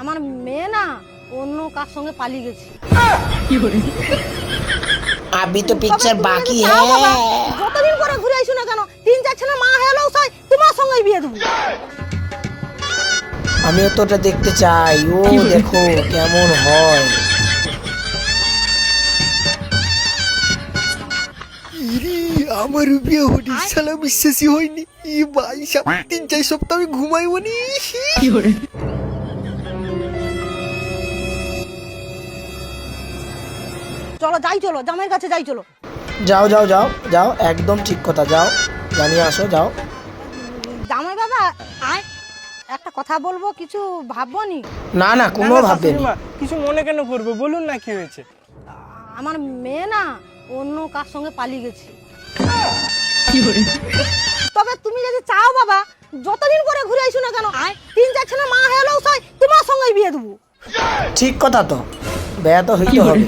আমার মেয়ে না অন্য কার সঙ্গে পালিয়ে গেছে। अभी तो पिक्चर बाकी है। যতদিন করে ঘুরে আইছো না কেন, 3-4 ছেলে মা হলেও চাই তোমার সঙ্গেই বিয়ে দেবো। আমিও তো ওটা দেখতে চাই। ও দেখো কেমন হয়। ইরে আমার বিয়ে হলি শালা বিশ্বাসই হয়নি। ই ভাই সাব 3-4 সপ্তাহ আমি ঘুমাইও নি। চলো যাই, চলো জামাইয়ের কাছে যাই, চলো। যাও যাও যাও যাও, একদম ঠিক কথা, যাও জানিয়ে আসো, যাও। জামাই বাবা একটা কথা বলবো, কিছু ভাববো নি? না না, কোনো ভাববেন শাশুড়ি মা, কিছু মনে কেন করবে, বলুন না কি হয়েছে। আমার মেয়ে না অন্য কার সঙ্গে পালিয়ে গেছে। তবে তুমি যদি চাও বাবা, যতদিন করে ঘুরে আইছো না কেন, 3-4 ছেলে মা হলেও চাই তোমার সঙ্গেই বিয়ে দেবো। ঠিক কথা তো, বিয়ে তো হইতে হবে।